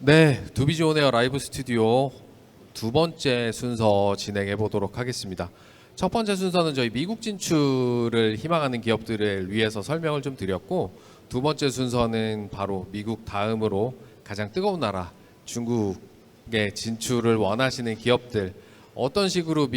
네, 두비즈 온에어 라이브 스튜디오 두 번째 순서 진행해 보도록 하겠습니다. 첫 번째 순서는 저희 미국 진출을 희망하는 기업들을 위해서 설명을 좀 드렸고, 두 번째 순서는 바로 미국 다음으로 가장 뜨거운 나라 중국에 진출을 원하시는 기업들, 어떤 식으로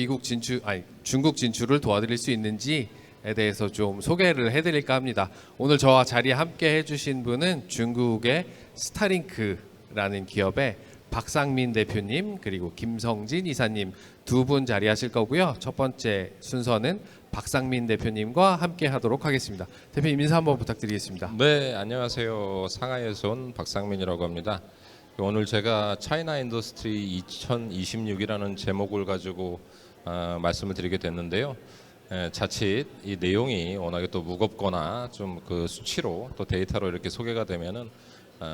중국 진출을 도와드릴 수 있는지에 대해서 좀 소개를 해드릴까 합니다. 오늘 저와 자리에 함께 해주신 분은 중국의 스타링크라는 기업의 박상민 대표님 그리고 김성진 이사님 두 분 자리하실 거고요. 첫 번째 순서는 박상민 대표님과 함께 하도록 하겠습니다. 대표님 인사 한번 부탁드리겠습니다. 네, 안녕하세요. 상하이에서 온 박상민이라고 합니다. 오늘 제가 차이나 인더스트리 2026이라는 제목을 가지고 말씀을 드리게 됐는데요. 자칫 이 내용이 워낙에 또 무겁거나 좀 그 수치로 또 데이터로 이렇게 소개가 되면은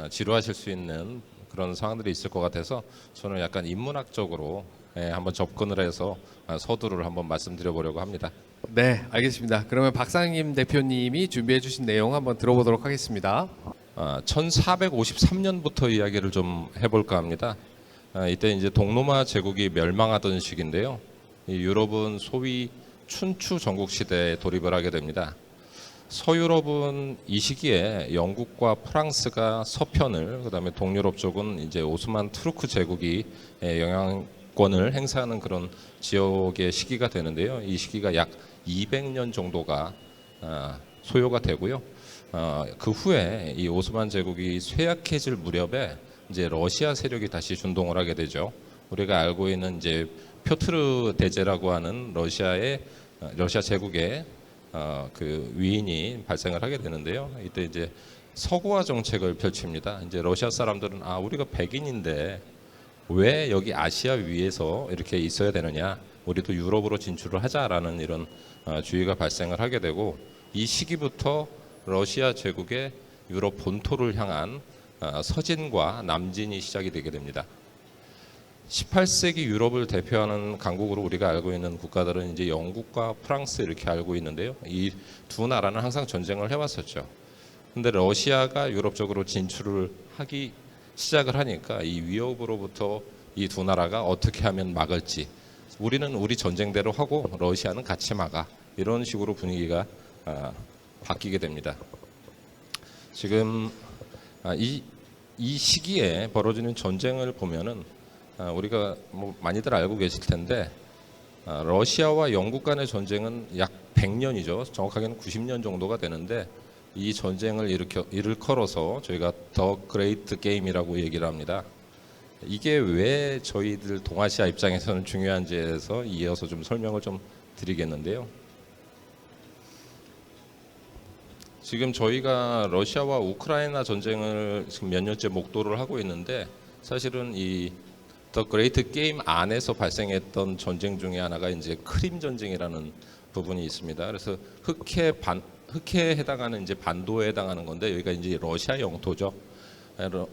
지루하실 수 있는 그런 상황들이 있을 것 같아서 저는 약간 인문학적으로 한번 접근을 해서 서두를 한번 말씀드려 보려고 합니다. 네, 알겠습니다. 그러면 박상민 대표님이 준비해 주신 내용 한번 들어보도록 하겠습니다. 1453년부터 이야기를 좀 해볼까 합니다. 이때 이제 동로마 제국이 멸망하던 시기인데요. 이 유럽은 소위 춘추 전국 시대에 돌입을 하게 됩니다. 서유럽은 이 시기에 영국과 프랑스가 서편을, 그다음에 동유럽 쪽은 이제 오스만 투르크 제국이 영향권을 행사하는 그런 지역의 시기가 되는데요. 이 시기가 약 200년 정도가 소요가 되고요. 그 후에 이 오스만 제국이 쇠약해질 무렵에 이제 러시아 세력이 다시 준동을 하게 되죠. 우리가 알고 있는 이제 표트르 대제라고 하는 러시아 제국의 그 위인이 발생을 하게 되는데요. 이때 이제 서구화 정책을 펼칩니다. 이제 러시아 사람들은 우리가 백인인데 왜 여기 아시아 위에서 이렇게 있어야 되느냐? 우리도 유럽으로 진출을 하자라는 이런 주의가 발생을 하게 되고, 이 시기부터 러시아 제국의 유럽 본토를 향한 서진과 남진이 시작이 되게 됩니다. 18세기 유럽을 대표하는 강국으로 우리가 알고 있는 국가들은 이제 영국과 프랑스 이렇게 알고 있는데요. 이 두 나라는 항상 전쟁을 해왔었죠. 근데 러시아가 유럽 쪽으로 진출을 하기 시작을 하니까 이 위협으로부터 이 두 나라가 어떻게 하면 막을지, 우리는 우리 전쟁대로 하고 러시아는 같이 막아, 이런 식으로 분위기가 바뀌게 됩니다. 지금 이 시기에 벌어지는 전쟁을 보면은 우리가 뭐 많이들 알고 계실 텐데, 러시아와 영국 간의 전쟁은 약 100년이죠. 정확하게는 90년 정도가 되는데, 이 전쟁을 일컬어서 저희가 더 그레이트 게임이라고 얘기를 합니다. 이게 왜 저희들 동아시아 입장에서는 중요한지에 대해서 이어서 좀 설명을 좀 드리겠는데요. 지금 저희가 러시아와 우크라이나 전쟁을 지금 몇 년째 목도를 하고 있는데, 사실은 이 더 그레이트 게임 안에서 발생했던 전쟁 중에 하나가 이제 크림 전쟁이라는 부분이 있습니다. 그래서 흑해에 해당하는 이제 반도에 해당하는 건데, 여기가 이제 러시아 영토죠.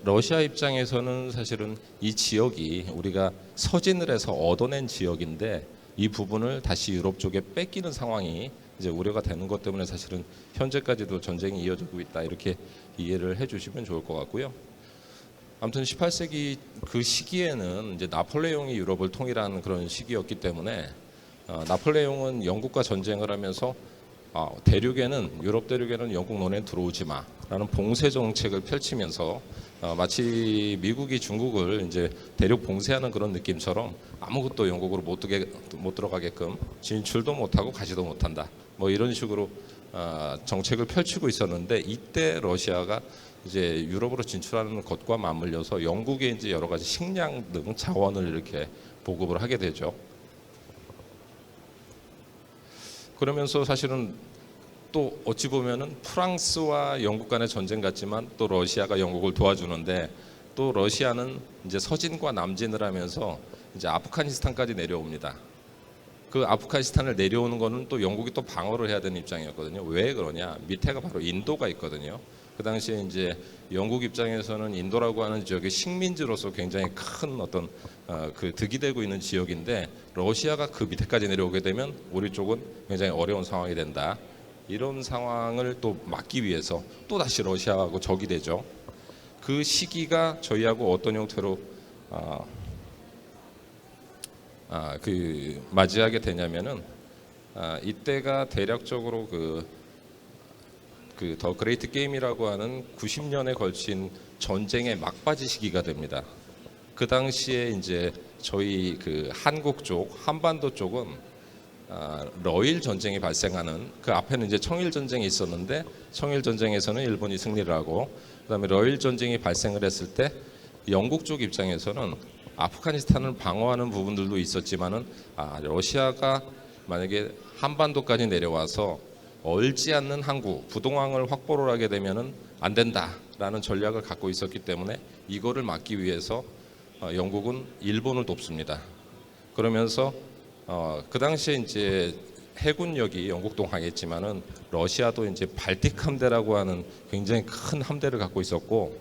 러시아 입장에서는 사실은 이 지역이 우리가 서진을 해서 얻어낸 지역인데, 이 부분을 다시 유럽 쪽에 뺏기는 상황이 이제 우려가 되는 것 때문에 사실은 현재까지도 전쟁이 이어지고 있다, 이렇게 이해를 해주시면 좋을 것 같고요. 아무튼 18세기 그 시기에는 이제 나폴레옹이 유럽을 통일한 그런 시기였기 때문에 나폴레옹은 영국과 전쟁을 하면서 유럽 대륙에는 영국 너네 들어오지 마라는 봉쇄 정책을 펼치면서 마치 미국이 중국을 이제 대륙 봉쇄하는 그런 느낌처럼 아무것도 영국으로 못 들어가게끔 진출도 못하고 가지도 못한다, 뭐 이런 식으로 정책을 펼치고 있었는데, 이때 러시아가 이제 유럽으로 진출하는 것과 맞물려서 영국에 이제 여러 가지 식량 등 자원을 이렇게 보급을 하게 되죠. 그러면서 사실은 또 어찌 보면은 프랑스와 영국 간의 전쟁 같지만 또 러시아가 영국을 도와주는데, 또 러시아는 이제 서진과 남진을 하면서 이제 아프가니스탄까지 내려옵니다. 그 아프가니스탄을 내려오는 거는 또 영국이 또 방어를 해야 되는 입장이었거든요. 왜 그러냐? 밑에가 바로 인도가 있거든요. 그 당시에 이제 영국 입장에서는 인도라고 하는 지역이 식민지로서 굉장히 큰 어떤 그 득이 되고 있는 지역인데, 러시아가 그 밑에까지 내려오게 되면 우리 쪽은 굉장히 어려운 상황이 된다. 이런 상황을 또 막기 위해서 또 다시 러시아하고 적이 되죠. 그 시기가 저희하고 어떤 형태로 맞이하게 되냐면은 이때가 대략적으로 더 그레이트 게임이라고 하는 90년에 걸친 전쟁의 막바지 시기가 됩니다. 그 당시에 이제 저희 한국 쪽, 한반도 쪽은 러일 전쟁이 발생하는, 그 앞에는 이제 청일 전쟁이 있었는데 청일 전쟁에서는 일본이 승리를 하고, 그다음에 러일 전쟁이 발생을 했을 때 영국 쪽 입장에서는 아프가니스탄을 방어하는 부분들도 있었지만은 러시아가 만약에 한반도까지 내려와서 얼지 않는 항구 부동항을 확보를 하게 되면은 안 된다라는 전략을 갖고 있었기 때문에 이거를 막기 위해서 영국은 일본을 돕습니다. 그러면서 그 당시에 이제 해군력이 영국도 강했지만은 러시아도 이제 발틱 함대라고 하는 굉장히 큰 함대를 갖고 있었고,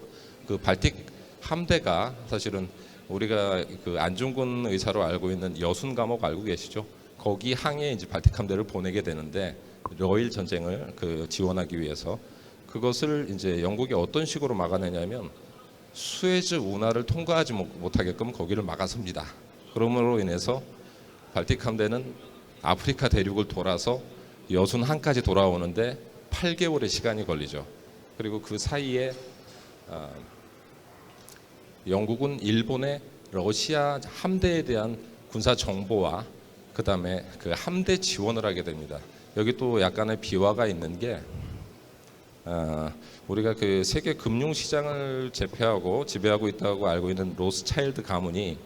그 발틱 함대가 사실은 우리가 안중근 의사로 알고 있는 여순 감옥 알고 계시죠? 거기 항에 이제 발틱 함대를 보내게 되는데, 러일 전쟁을 지원하기 위해서 그것을 이제 영국이 어떤 식으로 막아내냐면 수에즈 운하를 통과하지 못하게끔 거기를 막아섭니다. 그러므로 인해서 발틱 함대는 아프리카 대륙을 돌아서 여순항까지 돌아오는데 8개월의 시간이 걸리죠. 그리고 그 사이에 영국은 일본의 러시아 함대에 대한 군사 정보와 그다음에 그 함대 지원을 하게 됩니다. 여기 또 약간의 비화가 있는 게 우리가 세계 금융 시장을 제패하고 지배하고 있다고 알고 있는 로스차일드 가문이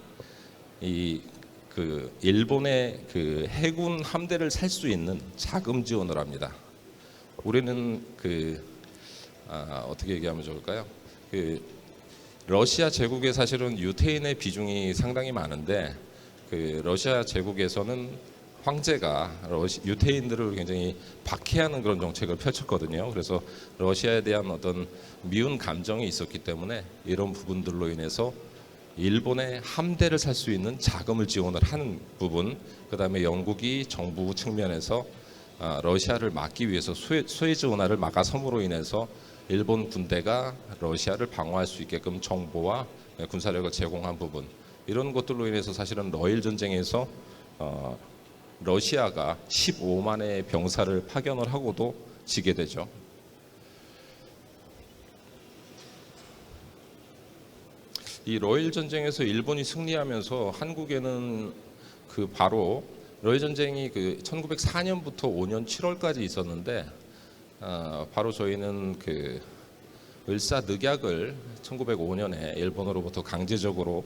일본의 해군 함대를 살 수 있는 자금 지원을 합니다. 우리는 어떻게 얘기하면 좋을까요? 러시아 제국에 사실은 유태인의 비중이 상당히 많은데 러시아 제국에서는 황제가 유태인들을 굉장히 박해하는 그런 정책을 펼쳤거든요. 그래서 러시아에 대한 어떤 미운 감정이 있었기 때문에 이런 부분들로 인해서 일본의 함대를 살 수 있는 자금을 지원을 하는 부분, 그다음에 영국이 정부 측면에서 러시아를 막기 위해서 수에즈 운하를 막아섬으로 인해서 일본 군대가 러시아를 방어할 수 있게끔 정보와 군사력을 제공한 부분, 이런 것들로 인해서 사실은 러일 전쟁에서 러시아가 15만의 병사를 파견을 하고도 지게 되죠. 이 러일 전쟁에서 일본이 승리하면서 한국에는 바로 러일 전쟁이 1904년부터 5년 7월까지 있었는데 바로 저희는 을사늑약을 1905년에 일본으로부터 강제적으로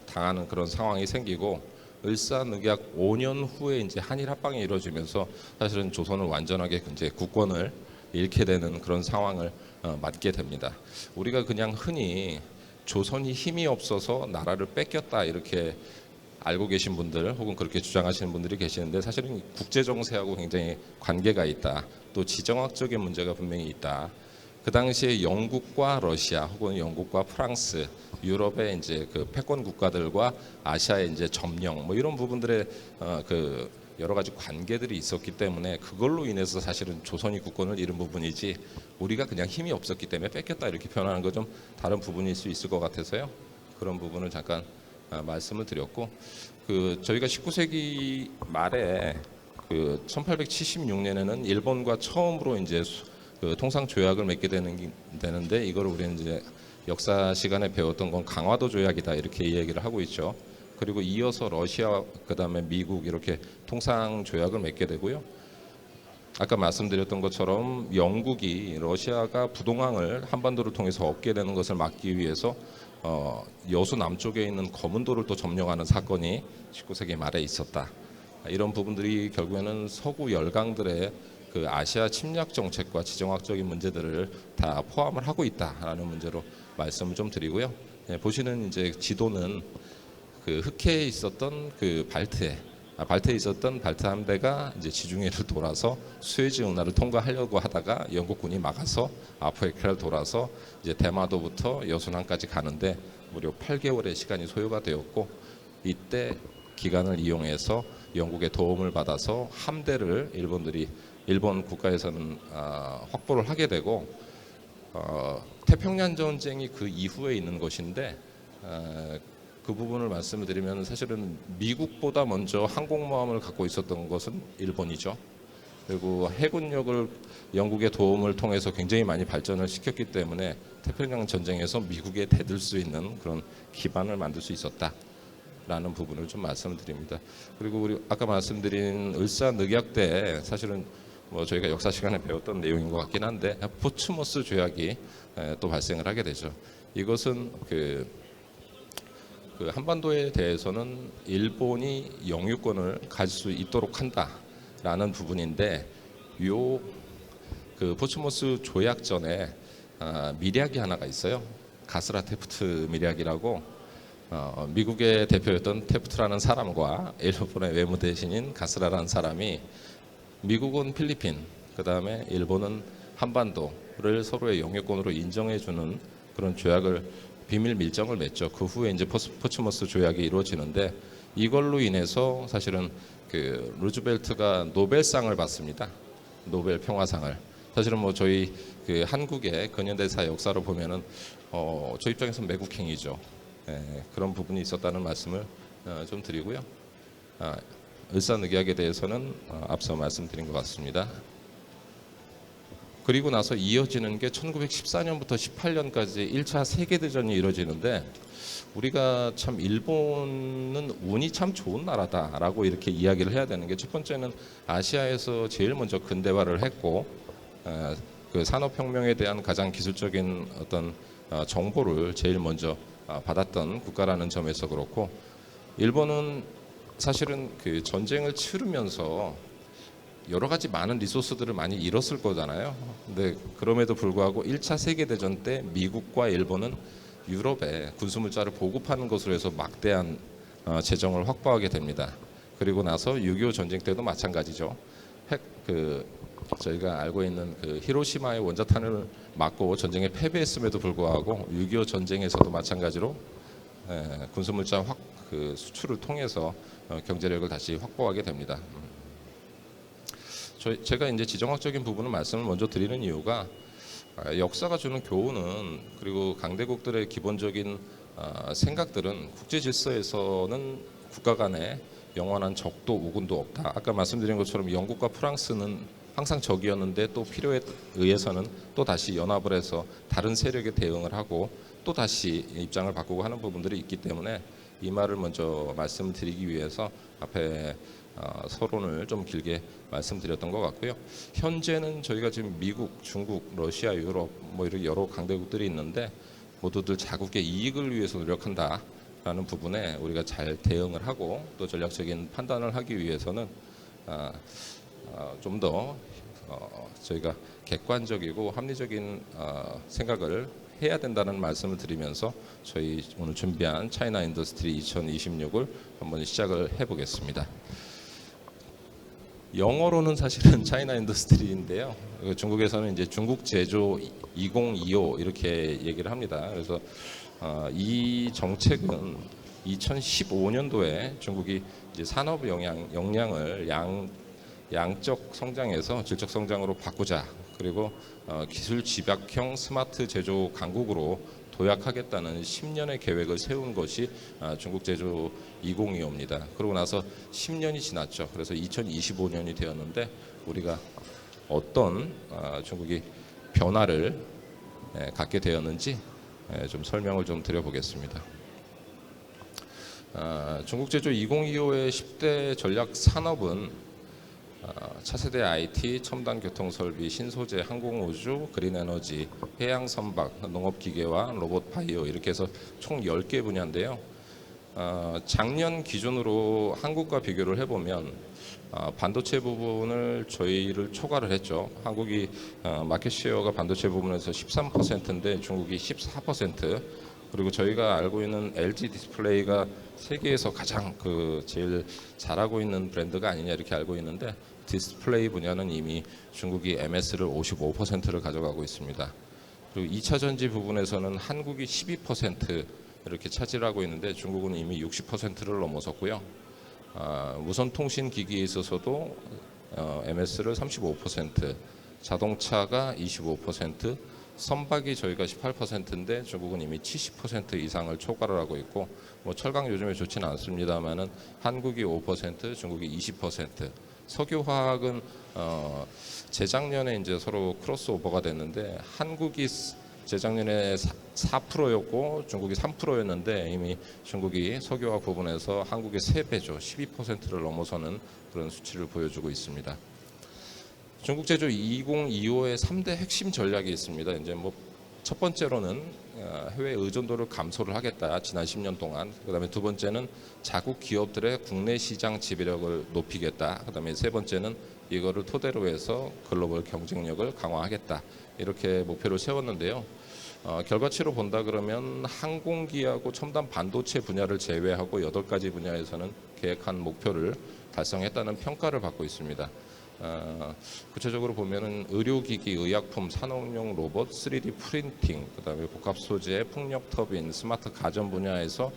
당하는 그런 상황이 생기고, 을사늑약 5년 후에 이제 한일 합방이 이루어지면서 사실은 조선은 완전하게 이제 국권을 잃게 되는 그런 상황을 맞게 됩니다. 우리가 그냥 흔히 조선이 힘이 없어서 나라를 뺏겼다 이렇게 알고 계신 분들 혹은 그렇게 주장하시는 분들이 계시는데, 사실은 국제 정세하고 굉장히 관계가 있다. 또 지정학적인 문제가 분명히 있다. 그 당시에 영국과 러시아 혹은 영국과 프랑스, 유럽의 이제 패권 국가들과 아시아의 이제 점령 이런 부분들의 여러 가지 관계들이 있었기 때문에 그걸로 인해서 사실은 조선이 국권을 잃은 부분이지, 우리가 그냥 힘이 없었기 때문에 뺏겼다 이렇게 표현하는 건 좀 다른 부분일 수 있을 것 같아서요. 그런 부분을 잠깐 말씀을 드렸고, 저희가 19세기 말에 1876년에는 일본과 처음으로 이제 통상 조약을 맺게 되는데, 이걸 우리는 이제 역사 시간에 배웠던 건 강화도 조약이다 이렇게 얘기를 하고 있죠. 그리고 이어서 러시아, 그다음에 미국 이렇게 통상 조약을 맺게 되고요. 아까 말씀드렸던 것처럼 영국이 러시아가 부동항을 한반도를 통해서 얻게 되는 것을 막기 위해서 여수 남쪽에 있는 거문도를 또 점령하는 사건이 19세기 말에 있었다. 이런 부분들이 결국에는 서구 열강들의 아시아 침략 정책과 지정학적인 문제들을 다 포함을 하고 있다라는 문제로 말씀을 좀 드리고요. 보시는 이제 지도는 흑해에 있었던 발트에 있었던 발트 함대가 이제 지중해를 돌아서 수에즈 운하를 통과하려고 하다가 영국군이 막아서 아프리카를 돌아서 이제 대마도부터 여순항까지 가는데 무려 8개월의 시간이 소요가 되었고, 이때 기간을 이용해서 영국의 도움을 받아서 함대를 일본 국가에서는 확보를 하게 되고, 태평양 전쟁이 그 이후에 있는 것인데 그 부분을 말씀을 드리면 사실은 미국보다 먼저 항공모함을 갖고 있었던 것은 일본이죠. 그리고 해군력을 영국의 도움을 통해서 굉장히 많이 발전을 시켰기 때문에 태평양 전쟁에서 미국에 대들 수 있는 그런 기반을 만들 수 있었다라는 부분을 좀 말씀드립니다. 그리고 우리 아까 말씀드린 을사늑약대 사실은 뭐 저희가 역사 시간에 배웠던 내용인 것 같긴 한데 포츠모스 조약이 또 발생을 하게 되죠. 이것은 그 한반도에 대해서는 일본이 영유권을 가질 수 있도록 한다라는 부분인데 그 포츠모스 조약 전에 밀약이 하나가 있어요. 가스라 테프트 밀약이라고 미국의 대표였던 테프트라는 사람과 일본의 외무대신인 가스라라는 사람이 미국은 필리핀, 그 다음에 일본은 한반도를 서로의 영유권으로 인정해주는 그런 조약을 비밀 밀정을 맺죠. 그 후에 이제 포츠모스 조약이 이루어지는데 이걸로 인해서 사실은 그 루즈벨트가 노벨상을 받습니다. 노벨 평화상을. 사실은 뭐 저희 그 한국의 근현대사 역사를 보면은 저 입장에서는 매국행위죠. 그런 부분이 있었다는 말씀을 좀 드리고요. 을사늑약에 대해서는 앞서 말씀드린 것 같습니다. 그리고 나서 이어지는 게 1914년부터 18년까지 1차 세계대전이 이루어지는데 우리가 참 일본은 운이 참 좋은 나라다라고 이렇게 이야기를 해야 되는 게 첫 번째는 아시아에서 제일 먼저 근대화를 했고 그 산업혁명에 대한 가장 기술적인 어떤 정보를 제일 먼저 받았던 국가라는 점에서 그렇고 일본은 사실은 그 전쟁을 치르면서 여러 가지 많은 리소스들을 많이 잃었을 거잖아요. 근데 그럼에도 불구하고 1차 세계대전 때 미국과 일본은 유럽에 군수물자를 보급하는 것으로 해서 막대한 재정을 확보하게 됩니다. 그리고 나서 6.25 전쟁 때도 마찬가지죠. 저희가 알고 있는 그 히로시마의 원자탄을 맞고 전쟁에 패배했음에도 불구하고 6.25 전쟁에서도 마찬가지로 군수물자 그 수출을 통해서 경제력을 다시 확보하게 됩니다. 제가 이제 지정학적인 부분을 말씀을 먼저 드리는 이유가 역사가 주는 교훈은 그리고 강대국들의 기본적인 생각들은 국제 질서에서는 국가 간에 영원한 적도 우군도 없다. 아까 말씀드린 것처럼 영국과 프랑스는 항상 적이었는데 또 필요에 의해서는 또 다시 연합을 해서 다른 세력에 대응을 하고 또 다시 입장을 바꾸고 하는 부분들이 있기 때문에 이 말을 먼저 말씀드리기 위해서 앞에 서론을 좀 길게 말씀드렸던 것 같고요. 현재는 저희가 지금 미국, 중국, 러시아, 유럽 뭐 이렇게 여러 강대국들이 있는데 모두들 자국의 이익을 위해서 노력한다라는 부분에 우리가 잘 대응을 하고 또 전략적인 판단을 하기 위해서는 좀 더 저희가 객관적이고 합리적인 생각을 해야 된다는 말씀을 드리면서 저희 오늘 준비한 차이나 인더스트리 2026을 한번 시작을 해보겠습니다. 영어로는 사실은 차이나 인더스트리인데요. 중국에서는 이제 중국 제조 2025 이렇게 얘기를 합니다. 그래서 이 정책은 2015년도에 중국이 이제 산업 역량을 양적 성장에서 질적 성장으로 바꾸자. 그리고 기술 집약형 스마트 제조 강국으로 도약하겠다는 10년의 계획을 세운 것이 중국 제조 2025입니다. 그러고 나서 10년이 지났죠. 그래서 2025년이 되었는데 우리가 어떤 중국이 변화를 갖게 되었는지 좀 설명을 좀 드려보겠습니다. 중국 제조 2025의 10대 전략 산업은 차세대 IT, 첨단 교통설비, 신소재, 항공우주, 그린에너지, 해양선박, 농업기계와 로봇 바이오 이렇게 해서 총 10개 분야인데요. 작년 기준으로 한국과 비교를 해보면 반도체 부분을 저희를 초과를 했죠. 한국이 마켓쉐어가 반도체 부분에서 13%인데 중국이 14%. 그리고 저희가 알고 있는 LG 디스플레이가 세계에서 가장 제일 잘하고 있는 브랜드가 아니냐 이렇게 알고 있는데 디스플레이 분야는 이미 중국이 MS를 55%를 가져가고 있습니다. 그리고 2차 전지 부분에서는 한국이 12% 이렇게 차지하고 있는데 중국은 이미 60%를 넘어섰고요. 무선 통신 기기에 있어서도 MS를 35%, 자동차가 25%, 선박이 저희가 18%인데 중국은 이미 70% 이상을 초과를 하고 있고, 뭐 철강 요즘에 좋지는 않습니다만은 한국이 5%, 중국이 20%. 석유화학은 재작년에 이제 서로 크로스오버가 됐는데 한국이 재작년에 4%였고 중국이 3%였는데 이미 중국이 석유화학 부분에서 한국의 3배죠. 12%를 넘어서는 그런 수치를 보여주고 있습니다. 중국 제조 2025의 3대 핵심 전략이 있습니다. 이제 뭐 첫 번째로는 해외 의존도를 감소를 하겠다. 지난 10년 동안. 그다음에 두 번째는 자국 기업들의 국내 시장 지배력을 높이겠다. 그다음에 세 번째는 이거를 토대로 해서 글로벌 경쟁력을 강화하겠다. 이렇게 목표를 세웠는데요. 결과치로 본다 그러면 항공기하고 첨단 반도체 분야를 제외하고 8가지 분야에서는 계획한 목표를 달성했다는 평가를 받고 있습니다. 구체적으로 보면은 의료기기, 의약품, 산업용 로봇, 3D 프린팅, 그다음에 복합 소재, 풍력 터빈, 스마트 가전 분야에서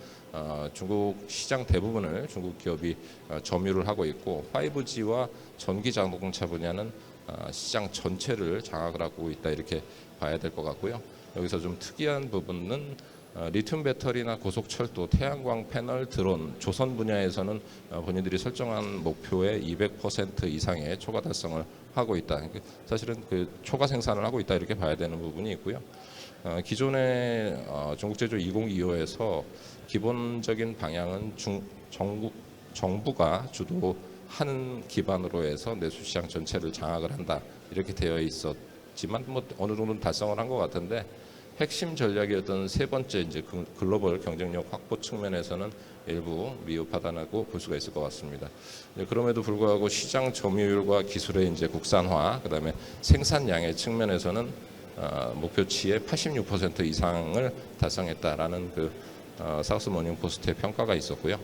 중국 시장 대부분을 중국 기업이 점유를 하고 있고 5G와 전기 자동차 분야는 시장 전체를 장악을 하고 있다 이렇게 봐야 될 것 같고요. 여기서 좀 특이한 부분은 리튬 배터리나 고속철도, 태양광 패널, 드론, 조선 분야에서는 본인들이 설정한 목표의 200% 이상의 초과 달성을 하고 있다. 사실은 그 초과 생산을 하고 있다 이렇게 봐야 되는 부분이 있고요. 기존의 중국 제조 2025에서 기본적인 방향은 정부가 주도하는 기반으로 해서 내수 시장 전체를 장악을 한다 이렇게 되어 있었지만 뭐 어느 정도는 달성을 한 것 같은데. 핵심 전략이었던 세 번째 이제 글로벌 경쟁력 확보 측면에서는 일부 미흡하다고 볼 수가 있을 것 같습니다. 그럼에도 불구하고 시장 점유율과 기술의 이제 국산화, 그다음에 생산량의 측면에서는 목표치의 86% 이상을 달성했다라는 그 사우스 모닝 포스트의 평가가 있었고요.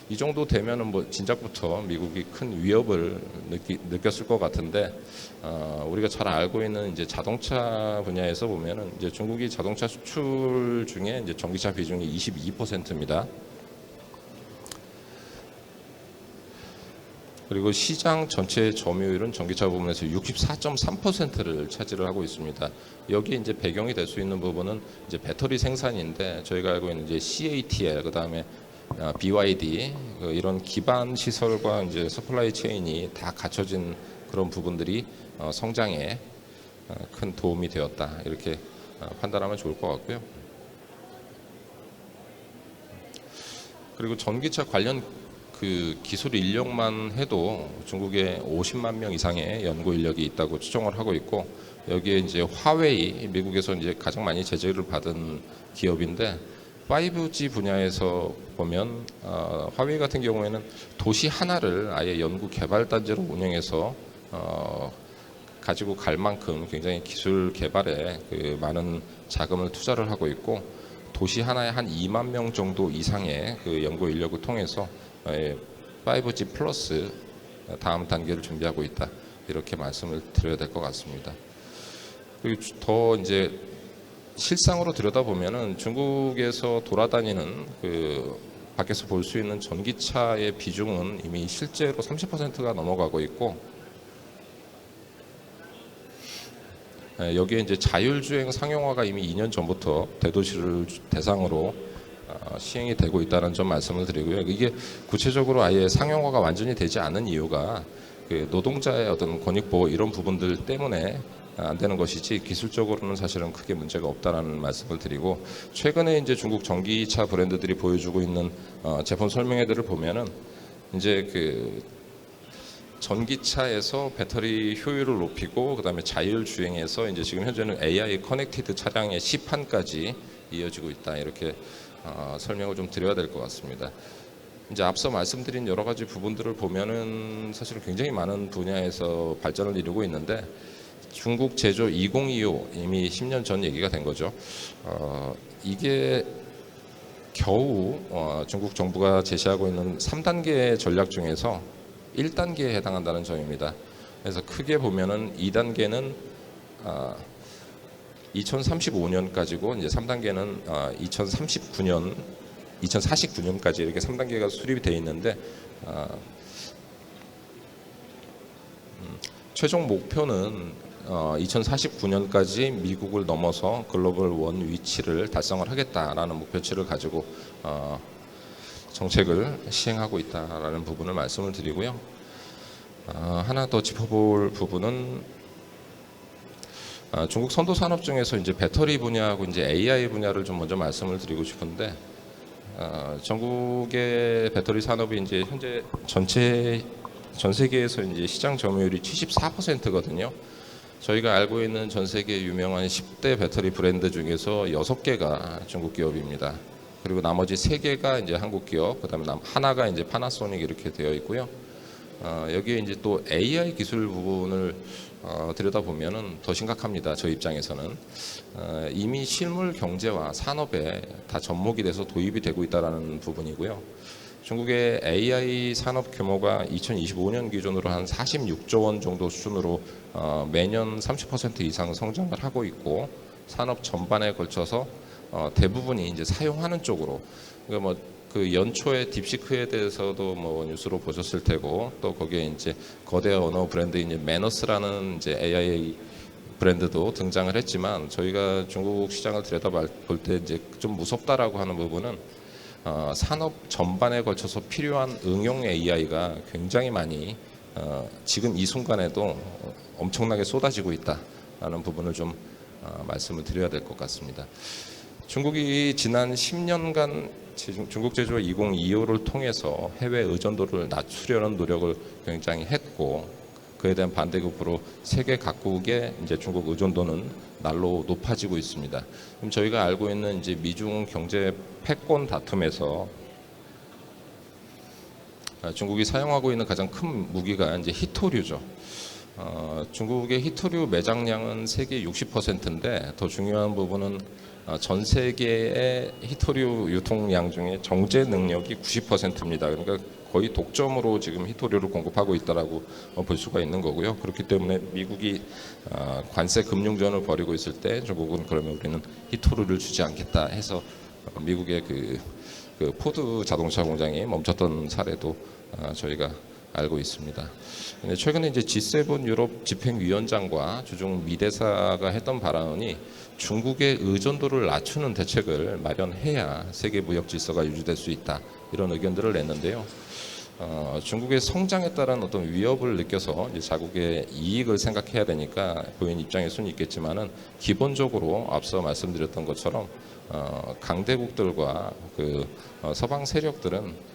이 정도 되면은 뭐 진작부터 미국이 큰 위협을 느꼈을 것 같은데 우리가 잘 알고 있는 이제 자동차 분야에서 보면은 이제 중국이 자동차 수출 중에 이제 전기차 비중이 22%입니다. 그리고 시장 전체 점유율은 전기차 부분에서 64.3%를 차지를 하고 있습니다. 여기 이제 배경이 될 수 있는 부분은 이제 배터리 생산인데 저희가 알고 있는 이제 CATL 그다음에 BYD 이런 기반 시설과 이제 서플라이 체인이 다 갖춰진 그런 부분들이 성장에 큰 도움이 되었다 이렇게 판단하면 좋을 것 같고요. 그리고 전기차 관련 그 기술 인력만 해도 중국에 50만 명 이상의 연구 인력이 있다고 추정을 하고 있고 여기에 이제 화웨이 미국에서 이제 가장 많이 제재를 받은 기업인데 5G 분야에서 보면 화웨이 같은 경우에는 도시 하나를 아예 연구 개발 단지로 운영해서 가지고 갈 만큼 굉장히 기술 개발에 그 많은 자금을 투자를 하고 있고 도시 하나에 한 2만 명 정도 이상의 그 연구 인력을 통해서 5G 플러스 다음 단계를 준비하고 있다 이렇게 말씀을 드려야 될 것 같습니다. 그리고 더 이제 실상으로 들여다보면은 중국에서 돌아다니는 그 밖에서 볼 수 있는 전기차의 비중은 이미 실제로 30%가 넘어가고 있고 여기에 이제 자율주행 상용화가 이미 2년 전부터 대도시를 대상으로 시행이 되고 있다는 점 말씀을 드리고요. 이게 구체적으로 아예 상용화가 완전히 되지 않은 이유가 그 노동자의 어떤 권익보호 이런 부분들 때문에 안 되는 것이지 기술적으로는 사실은 크게 문제가 없다라는 말씀을 드리고 최근에 이제 중국 전기차 브랜드들이 보여주고 있는 제품 설명회들을 보면은 이제 그 전기차에서 배터리 효율을 높이고 그다음에 자율 주행에서 이제 지금 현재는 AI 커넥티드 차량의 시판까지 이어지고 있다 이렇게 설명을 좀 드려야 될 것 같습니다. 이제 앞서 말씀드린 여러 가지 부분들을 보면은 사실은 굉장히 많은 분야에서 발전을 이루고 있는데 중국 제조 2025 이미 10년 전 얘기가 된 거죠. 이게 겨우 중국 정부가 제시하고 있는 3단계 전략 중에서 1단계에 해당한다는 점입니다. 그래서 크게 보면은 2단계는 2035년까지고 이제 3단계는 2049년까지 이렇게 3단계가 수립이 되어 있는데 최종 목표는 2049년까지 미국을 넘어서 글로벌 원 위치를 달성을 하겠다라는 목표치를 가지고 정책을 시행하고 있다라는 부분을 말씀을 드리고요. 하나 더 짚어볼 부분은 중국 선도 산업 중에서 이제 배터리 분야하고 이제 AI 분야를 좀 먼저 말씀을 드리고 싶은데, 전국의 배터리 산업이 이제 현재 전 세계에서 이제 시장 점유율이 74%거든요. 저희가 알고 있는 전 세계 유명한 10대 배터리 브랜드 중에서 6개가 중국 기업입니다. 그리고 나머지 3개가 이제 한국 기업, 그다음에 하나가 이제 파나소닉 이렇게 되어 있고요. 여기에 이제 또 AI 기술 부분을 들여다보면은 더 심각합니다. 저 입장에서는 이미 실물 경제와 산업에 다 접목이 돼서 도입이 되고 있다라는 부분이고요. 중국의 AI 산업 규모가 2025년 기준으로 한 46조 원 정도 수준으로 매년 30% 이상 성장을 하고 있고, 산업 전반에 걸쳐서 대부분이 이제 사용하는 쪽으로, 그러니까 그 연초에 딥시크에 대해서도 뭐 뉴스로 보셨을 테고, 또 거기에 이제 거대 언어 브랜드 이제 매너스라는 이제 AI 브랜드도 등장을 했지만, 저희가 중국 시장을 들여다볼 때 이제 좀 무섭다라고 하는 부분은 산업 전반에 걸쳐서 필요한 응용 AI가 굉장히 많이 지금 이 순간에도 엄청나게 쏟아지고 있다라는 부분을 좀 말씀을 드려야 될 것 같습니다. 중국이 지난 10년간 중국 제조 2025를 통해서 해외 의존도를 낮추려는 노력을 굉장히 했고, 그에 대한 반대급부로 세계 각국의 이제 중국 의존도는 날로 높아지고 있습니다. 그럼 저희가 알고 있는 이제 미중 경제 패권 다툼에서 중국이 사용하고 있는 가장 큰 무기가 이제 히토류죠. 중국의 히토류 매장량은 세계 60%인데, 더 중요한 부분은 전 세계의 히토류 유통량 중에 정제 능력이 90%입니다. 그러니까 거의 독점으로 지금 히토류를 공급하고 있다라고 볼 수가 있는 거고요. 그렇기 때문에 미국이 관세 금융전을 벌이고 있을 때 중국은 그러면 우리는 히토류를 주지 않겠다 해서 미국의 그 포드 자동차 공장이 멈췄던 사례도 저희가 알고 있습니다. 최근에 이제 G7 유럽 집행위원장과 주중 미대사가 했던 발언이 중국의 의존도를 낮추는 대책을 마련해야 세계 무역 질서가 유지될 수 있다, 이런 의견들을 냈는데요. 중국의 성장에 따른 어떤 위협을 느껴서 이제 자국의 이익을 생각해야 되니까 본인 입장에 손이 있겠지만은, 기본적으로 앞서 말씀드렸던 것처럼 강대국들과 그 서방 세력들은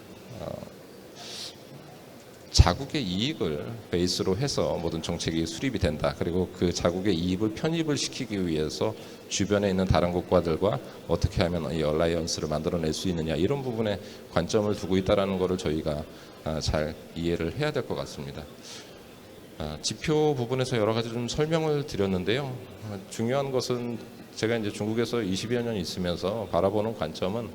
자국의 이익을 베이스로 해서 모든 정책이 수립이 된다. 그리고 그 자국의 이익을 편입을 시키기 위해서 주변에 있는 다른 국가들과 어떻게 하면 이 얼라이언스를 만들어낼 수 있느냐, 이런 부분에 관점을 두고 있다라는 것을 저희가 잘 이해를 해야 될 것 같습니다. 지표 부분에서 여러 가지 좀 설명을 드렸는데요. 중요한 것은 제가 이제 중국에서 20여 년 있으면서 바라보는 관점은,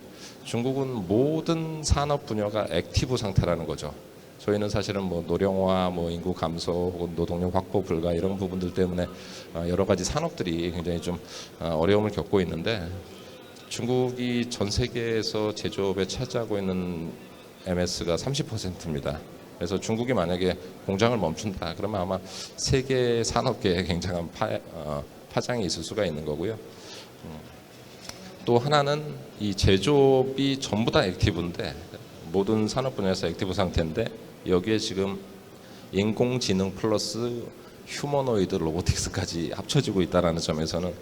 중국은 모든 산업 분야가 액티브 상태라는 거죠. 저희는 사실은 뭐 노령화, 뭐 인구 감소, 혹은 노동력 확보 불가 이런 부분들 때문에 여러 가지 산업들이 굉장히 좀 어려움을 겪고 있는데, 중국이 전 세계에서 제조업에 차지하고 있는 MS가 30%입니다. 그래서 중국이 만약에 공장을 멈춘다 그러면 아마 세계 산업계에 굉장한 파장이 있을 수가 있는 거고요. 또 하나는 이 제조업이 전부 다 액티브인데, 모든 산업 분야에서 액티브 상태인데, 여기에 지금 인공지능 플러스 휴머노이드 로보틱스까지 합쳐지고 있다는 점에서는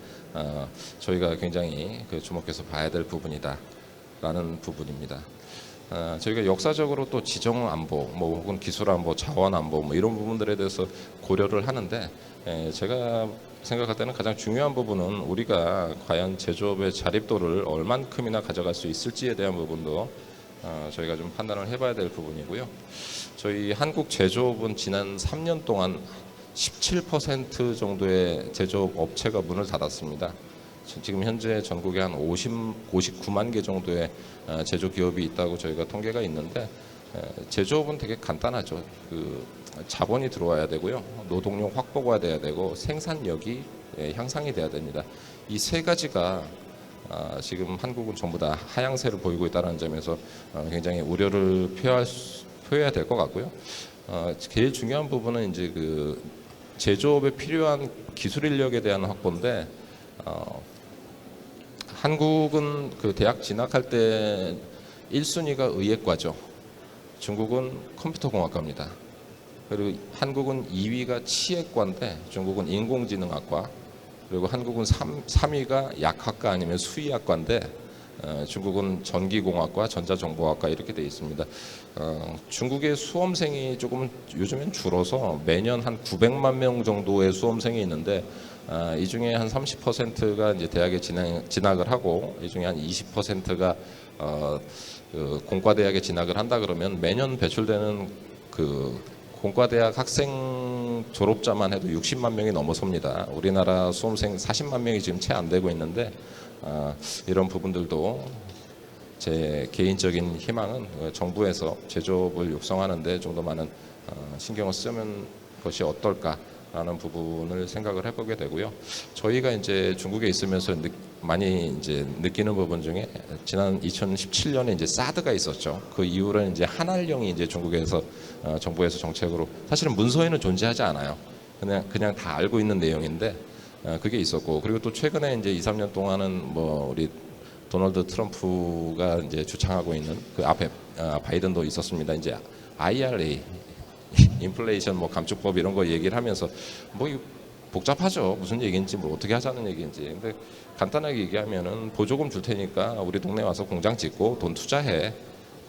저희가 굉장히 주목해서 봐야 될 부분이다라는 부분입니다. 저희가 역사적으로 또 지정 안보, 뭐 혹은 기술 안보, 자원 안보, 뭐 이런 부분들에 대해서 고려를 하는데, 제가 생각할 때는 가장 중요한 부분은 우리가 과연 제조업의 자립도를 얼만큼이나 가져갈 수 있을지에 대한 부분도 저희가 좀 판단을 해봐야 될 부분이고요. 저희 한국 제조업은 지난 3년 동안 17% 정도의 제조업 업체가 문을 닫았습니다. 지금 현재 전국에 한 59만 개 정도의 제조 기업이 있다고 저희가 통계가 있는데, 제조업은 되게 간단하죠. 그 자본이 들어와야 되고요, 노동력 확보가 돼야 되고, 생산력이 향상이 돼야 됩니다. 이 세 가지가 지금 한국은 전부 다 하향세를 보이고 있다는 점에서 굉장히 우려를 표해야 될 것 같고요. 제일 중요한 부분은 이제 그 제조업에 필요한 기술 인력에 대한 확보인데 한국은 그 대학 진학할 때 1순위가 의예과죠. 중국은 컴퓨터공학과입니다. 그리고 한국은 2위가 치예과인데 중국은 인공지능학과, 그리고 한국은 3위가 약학과 아니면 수의학과인데 중국은 전기공학과, 전자정보학과 이렇게 되어 있습니다. 중국의 수험생이 조금 요즘엔 줄어서 매년 한 900만 명 정도의 수험생이 있는데 이 중에 한 30%가 이제 대학에 진학을 하고 이 중에 한 20%가 그 공과대학에 진학을 한다 그러면 매년 배출되는 그 공과대학 학생 졸업자만 해도 60만 명이 넘어섭니다. 우리나라 수험생 40만 명이 지금 채 안 되고 있는데 이런 부분들도 제 개인적인 희망은 정부에서 제조업을 육성하는 데 좀 더 많은 신경을 쓰면 것이 어떨까라는 부분을 생각을 해보게 되고요. 저희가 이제 중국에 있으면서 많이 이제 느끼는 부분 중에 지난 2017년에 이제 사드가 있었죠. 그 이후로는 이제 한알령이 이제 중국에서 정부에서 정책으로, 사실은 문서에는 존재하지 않아요. 그냥 다 알고 있는 내용인데 그게 있었고, 그리고 또 최근에 이제 2, 3년 동안은 뭐 우리 도널드 트럼프가 이제 주창하고 있는 그 앞에 바이든도 있었습니다. 이제 IRA, 인플레이션 뭐 감축법 이런 거 얘기를 하면서 뭐 복잡하죠. 무슨 얘기인지 뭐 어떻게 하자는 얘기인지. 근데 간단하게 얘기하면은 보조금 줄 테니까 우리 동네 와서 공장 짓고 돈 투자해.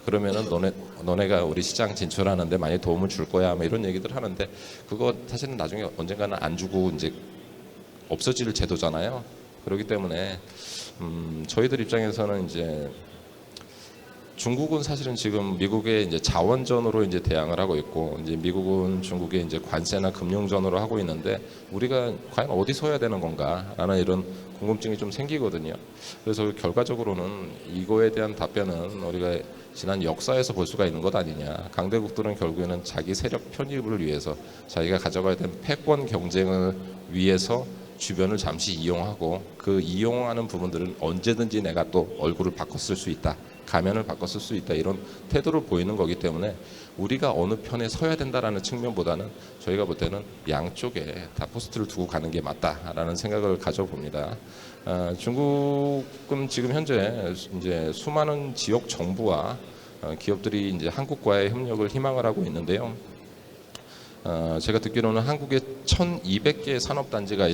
그러면은 너네가 우리 시장 진출하는데 많이 도움을 줄 거야. 뭐 이런 얘기들 하는데 그거 사실은 나중에 언젠가는 안 주고 이제 없어질 제도잖아요. 그렇기 때문에 저희들 입장에서는 이제 중국은 사실은 지금 미국의 이제 자원전으로 이제 대항을 하고 있고, 이제 미국은 중국의 이제 관세나 금융전으로 하고 있는데 우리가 과연 어디 서야 되는 건가라는 이런 궁금증이 좀 생기거든요. 그래서 결과적으로는 이거에 대한 답변은 우리가 지난 역사에서 볼 수가 있는 것 아니냐. 강대국들은 결국에는 자기 세력 편입을 위해서 자기가 가져가야 되는 패권 경쟁을 위해서 주변을 잠시 이용하고, 그 이용하는 부분들은 언제든지 내가 또 얼굴을 바꿔 쓸 수 있다, 가면을 바꿔 쓸 수 있다, 이런 태도를 보이는 거기 때문에 우리가 어느 편에 서야 된다라는 측면보다는 저희가 볼 때는 양쪽에 다 포스트를 두고 가는 게 맞다라는 생각을 가져봅니다. 중국은 지금 현재 이제 수많은 지역 정부와 기업들이 이제 한국과의 협력을 희망을 하고 있는데요. 제가 듣기로는 한국에 1,200개의 산업단지가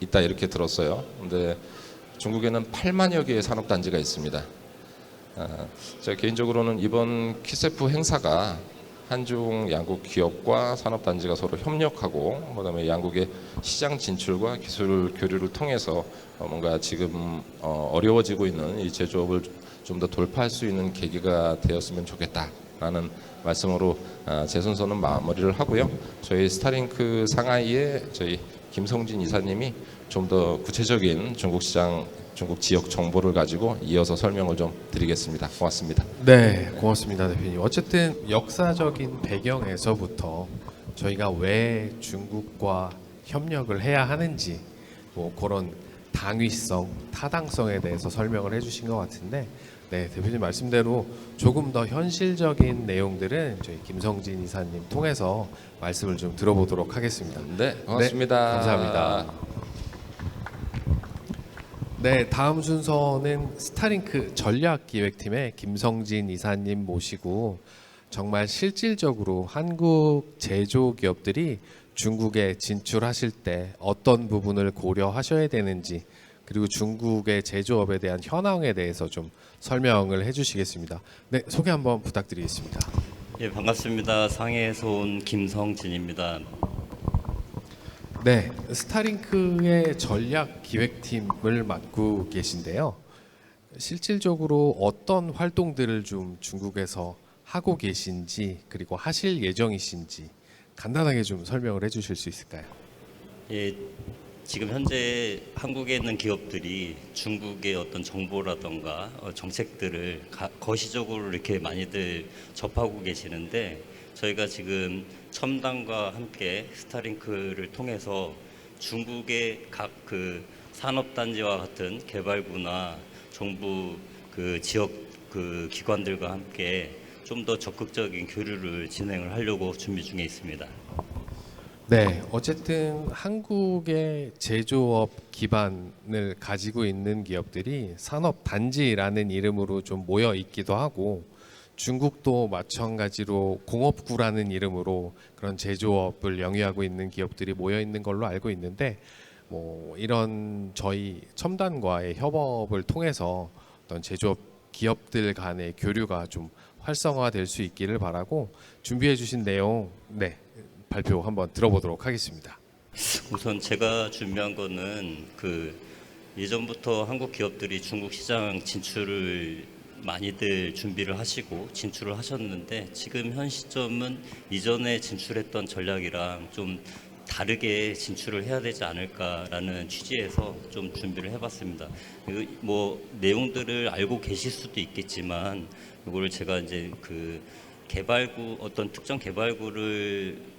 있다 이렇게 들었어요. 근데 중국에는 8만여 개의 산업단지가 있습니다. 제가 개인적으로는 이번 키세프 행사가 한중 양국 기업과 산업단지가 서로 협력하고, 그다음에 양국의 시장 진출과 기술 교류를 통해서 뭔가 지금 어려워지고 있는 이 제조업을 좀 더 돌파할 수 있는 계기가 되었으면 좋겠다라는 말씀으로 제 순서는 마무리를 하고요. 저희 스타링크 상하이의 저희 김성진 이사님이 좀 더 구체적인 중국 시장, 중국 지역 정보를 가지고 이어서 설명을 좀 드리겠습니다. 고맙습니다. 네, 고맙습니다, 대표님. 어쨌든 역사적인 배경에서부터 저희가 왜 중국과 협력을 해야 하는지, 뭐 그런 당위성, 타당성에 대해서 설명을 해주신 것 같은데, 네, 대표님 말씀대로 조금 더 현실적인 내용들은 저희 김성진 이사님 통해서 말씀을 좀 들어보도록 하겠습니다. 네, 고맙습니다. 네, 감사합니다. 네, 다음 순서는 스타링크 전략기획팀의 김성진 이사님 모시고 정말 실질적으로 한국 제조기업들이 중국에 진출하실 때 어떤 부분을 고려하셔야 되는지, 그리고 중국의 제조업에 대한 현황에 대해서 좀 설명을 해주시겠습니다. 네, 소개 한번 부탁드리겠습니다. 예, 반갑습니다. 상해에서 온 김성진입니다. 네, 스타링크의 전략 기획팀을 맡고 계신데요. 실질적으로 어떤 활동들을 좀 중국에서 하고 계신지, 그리고 하실 예정이신지 간단하게 좀 설명을 해주실 수 있을까요? 예, 지금 현재 한국에 있는 기업들이 중국의 어떤 정보라던가 정책들을 거시적으로 이렇게 많이들 접하고 계시는데, 저희가 지금 첨단과 함께 스타링크를 통해서 중국의 각 그 산업단지와 같은 개발구나 정부 그 지역 그 기관들과 함께 좀 더 적극적인 교류를 진행을 하려고 준비 중에 있습니다. 네, 어쨌든 한국의 제조업 기반을 가지고 있는 기업들이 산업단지라는 이름으로 좀 모여 있기도 하고 중국도 마찬가지로 공업구라는 이름으로 그런 제조업을 영위하고 있는 기업들이 모여 있는 걸로 알고 있는데 뭐 이런 저희 첨단과의 협업을 통해서 어떤 제조업 기업들 간의 교류가 좀 활성화될 수 있기를 바라고 준비해 주신 내용 발표 한번 들어보도록 하겠습니다. 우선 제가 준비한 거는 예전부터 한국 기업들이 중국 시장 진출을 많이들 준비를 하시고 진출을 하셨는데 지금 현 시점은 이전에 진출했던 전략이랑 좀 다르게 진출을 해야 되지 않을까라는 취지에서 좀 준비를 해봤습니다. 뭐 내용들을 알고 계실 수도 있겠지만 이거를 제가 이제 어떤 특정 개발구를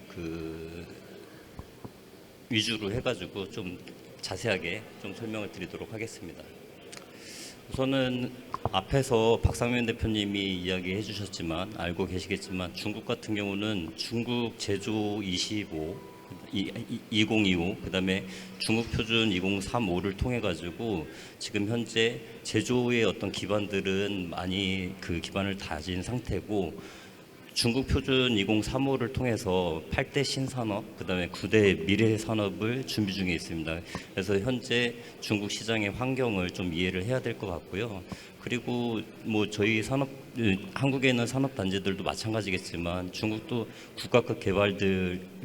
위주로 해가지고 좀 자세하게 좀 설명을 드리도록 하겠습니다. 우선은 앞에서 박상면 대표님이 이야기해 주셨지만 알고 계시겠지만 중국 같은 경우는 중국 제조 2025 그다음에 중국 표준 2035를 통해 가지고 지금 현재 제조의 어떤 기반들은 많이 그 기반을 다진 상태고 중국 표준 2035를 통해서 8대 신산업, 그다음에 9대 미래 산업을 준비 중에 있습니다. 그래서 현재 중국 시장의 환경을 좀 이해를 해야 될 것 같고요. 그리고 뭐 저희 한국에 있는 산업 단지들도 마찬가지겠지만 중국도 국가급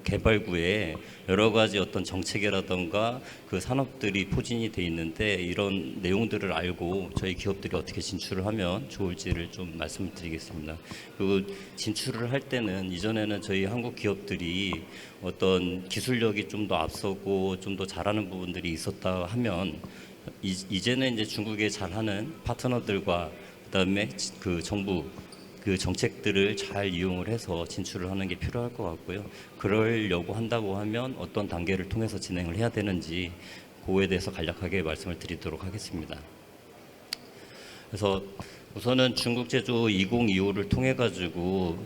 개발구에 여러 가지 어떤 정책이라던가 그 산업들이 포진이 돼 있는데 이런 내용들을 알고 저희 기업들이 어떻게 진출을 하면 좋을지를 좀 말씀을 드리겠습니다. 그리고 진출을 할 때는 이전에는 저희 한국 기업들이 어떤 기술력이 좀 더 앞서고 좀 더 잘하는 부분들이 있었다 하면 이제는 이제 중국에 잘하는 파트너들과 그다음에 그 정부 그 정책들을 잘 이용을 해서 진출을 하는 게 필요할 것 같고요. 그러려고 한다고 하면 어떤 단계를 통해서 진행을 해야 되는지 그거에 대해서 간략하게 말씀을 드리도록 하겠습니다. 그래서 우선은 중국 제조 2025를 통해 가지고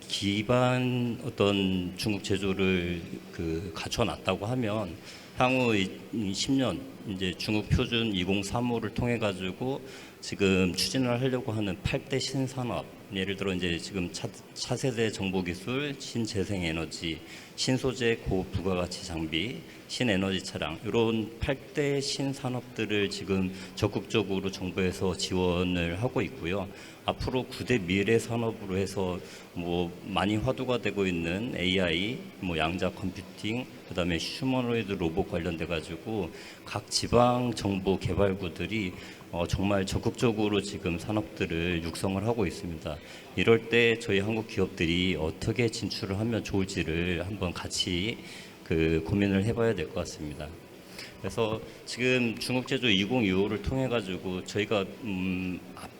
기반 어떤 중국 제조를 갖춰놨다고 하면 향후 10년 이제 중국 표준 2035를 통해 가지고 지금 추진을 하려고 하는 8대 신산업, 예를 들어 이제 지금 차세대 정보기술, 신재생에너지, 신소재 고부가가치 장비, 신에너지 차량 이런 8대 신산업들을 지금 적극적으로 정부에서 지원을 하고 있고요. 앞으로 9대 미래 산업으로 해서 뭐 많이 화두가 되고 있는 AI, 뭐 양자 컴퓨팅, 그다음에 휴머노이드 로봇 관련돼 가지고 각 지방 정보 개발구들이 정말 적극적으로 지금 산업들을 육성을 하고 있습니다. 이럴 때 저희 한국 기업들이 어떻게 진출을 하면 좋을지를 한번 같이 고민을 해봐야 될 것 같습니다. 그래서 지금 중국 제조 2025를 통해 가지고 저희가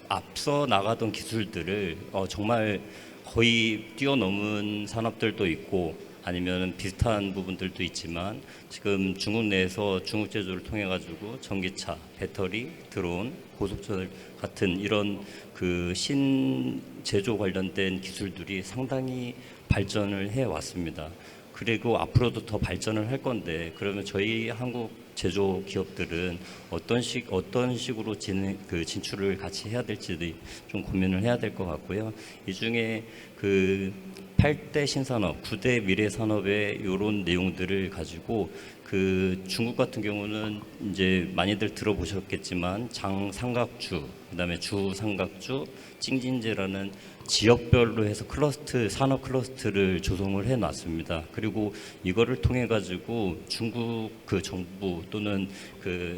앞서 나가던 기술들을 정말 거의 뛰어넘은 산업들도 있고 아니면 비슷한 부분들도 있지만 지금 중국 내에서 중국 제조를 통해 가지고 전기차, 배터리, 드론, 고속철 같은 이런 신제조 관련된 기술들이 상당히 발전을 해 왔습니다. 그리고 앞으로도 더 발전을 할 건데 그러면 저희 한국 제조 기업들은 어떤 식으로 진출을 같이 해야 될지도 좀 고민을 해야 될 것 같고요. 이 중에 8대 신산업, 9대 미래 산업의 이런 내용들을 가지고 중국 같은 경우는 이제 많이들 들어보셨겠지만 장삼각주, 그다음에 주삼각주, 찡진제라는 지역별로 해서 산업 클러스터를 조성을 해놨습니다. 그리고 이거를 통해 가지고 중국 정부 또는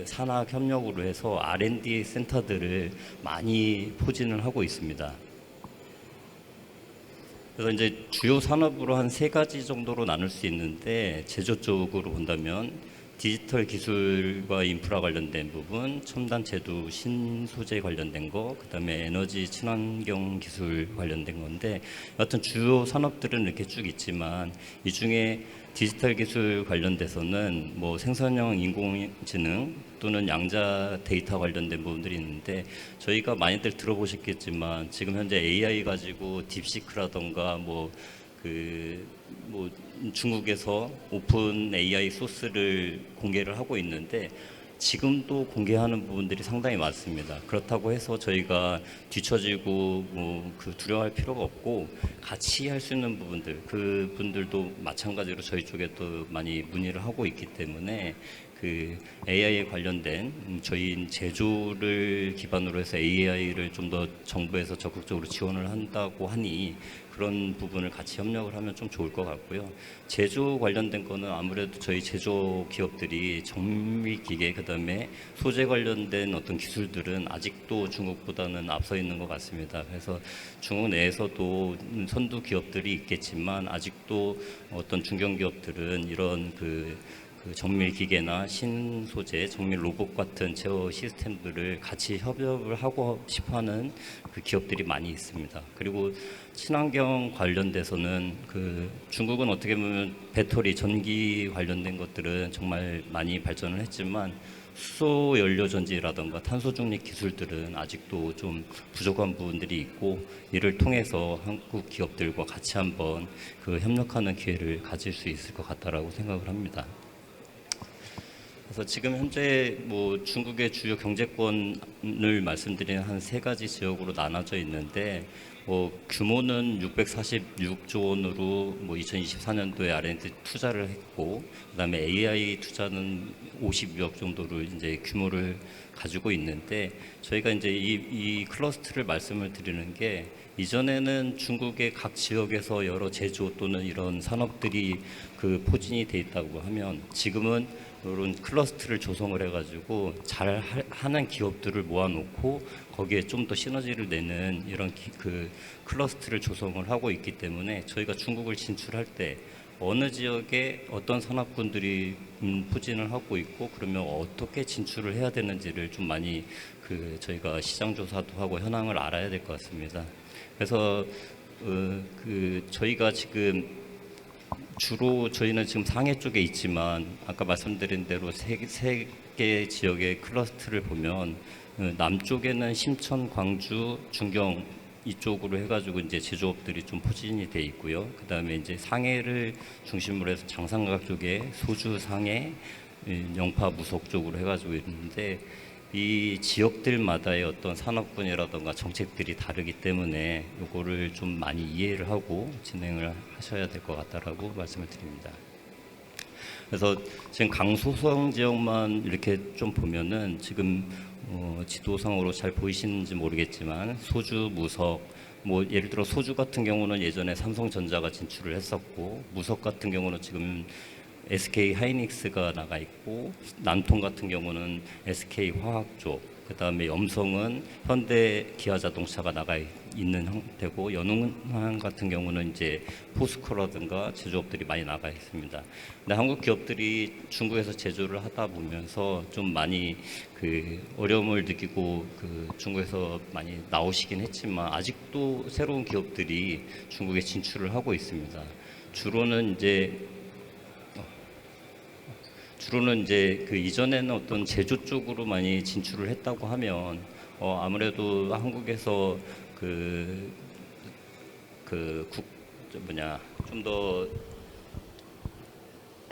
산학 협력으로 해서 R&D 센터들을 많이 포진을 하고 있습니다. 그래서 이제 주요 산업으로 한 3가지 정도로 나눌 수 있는데 제조 쪽으로 본다면 디지털 기술과 인프라 관련된 부분, 첨단 제도 신소재 관련된 거, 그다음에 에너지 친환경 기술 관련된 건데 여하튼 주요 산업들은 이렇게 쭉 있지만 이 중에 디지털 기술 관련돼서는 뭐 생성형 인공지능 또는 양자 데이터 관련된 부분들이 있는데 저희가 많이들 들어보셨겠지만 지금 현재 AI 가지고 딥시크라던가 중국에서 오픈 AI 소스를 공개를 하고 있는데 지금도 공개하는 부분들이 상당히 많습니다. 그렇다고 해서 저희가 뒤처지고 뭐 그 두려워할 필요가 없고 같이 할 수 있는 부분들, 그 분들도 마찬가지로 저희 쪽에 또 많이 문의를 하고 있기 때문에 그 AI에 관련된 저희 제조를 기반으로 해서 AI를 좀 더 정부에서 적극적으로 지원을 한다고 하니 그런 부분을 같이 협력을 하면 좀 좋을 것 같고요. 제조 관련된 거는 아무래도 저희 제조 기업들이 정밀 기계 그다음에 소재 관련된 어떤 기술들은 아직도 중국보다는 앞서 있는 것 같습니다. 그래서 중국 내에서도 선두 기업들이 있겠지만 아직도 어떤 중견 기업들은 이런 그 정밀 기계나 신소재, 정밀 로봇 같은 제어 시스템들을 같이 협업을 하고 싶어하는 그 기업들이 많이 있습니다. 그리고 친환경 관련돼서는 그 중국은 어떻게 보면 배터리, 전기 관련된 것들은 정말 많이 발전을 했지만 수소 연료 전지라든가 탄소 중립 기술들은 아직도 좀 부족한 부분들이 있고 이를 통해서 한국 기업들과 같이 한번 그 협력하는 기회를 가질 수 있을 것 같다라고 생각을 합니다. 그래서 지금 현재 뭐 중국의 주요 경제권을 말씀드리는 한 세 가지 지역으로 나눠져 있는데 뭐 규모는 646조 원으로 뭐 2024년도에 R&D 투자를 했고 그다음에 AI 투자는 52억 정도로 이제 규모를 가지고 있는데 저희가 이제 이 클러스터를 말씀을 드리는 게 이전에는 중국의 각 지역에서 여러 제조 또는 이런 산업들이 그 포진이 돼 있다고 하면 지금은 이런 클러스터를 조성을 해가지고 잘 하는 기업들을 모아놓고 거기에 좀 더 시너지를 내는 이런 그 클러스터를 조성을 하고 있기 때문에 저희가 중국을 진출할 때 어느 지역에 어떤 산업군들이 포진을 하고 있고 그러면 어떻게 진출을 해야 되는지를 좀 많이 그 저희가 시장 조사도 하고 현황을 알아야 될 것 같습니다. 그래서 그 저희가 지금 주로 저희는 지금 상해 쪽에 있지만 아까 말씀드린 대로 세 개 지역의 클러스터를 보면 남쪽에는 심천, 광주, 중경 이쪽으로 해가지고 이제 제조업들이 좀 포진이 돼 있고요. 그 다음에 이제 상해를 중심으로 해서 장상각 쪽에 소주, 상해, 영파, 무속 쪽으로 해가지고 있는데 이 지역들마다의 어떤 산업군이라든가 정책들이 다르기 때문에 이거를 좀 많이 이해를 하고 진행을 하셔야 될 것 같다라고 말씀을 드립니다. 그래서 지금 강소성 지역만 이렇게 좀 보면은 지금 지도상으로 잘 보이시는지 모르겠지만 소주, 무석, 뭐 예를 들어 소주 같은 경우는 예전에 삼성전자가 진출을 했었고 무석 같은 경우는 지금 SK 하이닉스가 나가 있고 남통 같은 경우는 SK 화학 쪽, 그 다음에 염성은 현대 기아 자동차가 나가 있는 형태고 연ung 같은 경우는 이제 포스코라든가 제조업들이 많이 나가 있습니다. 근데 한국 기업들이 중국에서 제조를 하다 보면서 좀 많이 그 어려움을 느끼고 그 중국에서 많이 나오시긴 했지만 아직도 새로운 기업들이 중국에 진출을 하고 있습니다. 주로는 이제 그 이전에는 어떤 제조 쪽으로 많이 진출을 했다고 하면 아무래도 한국에서 좀 더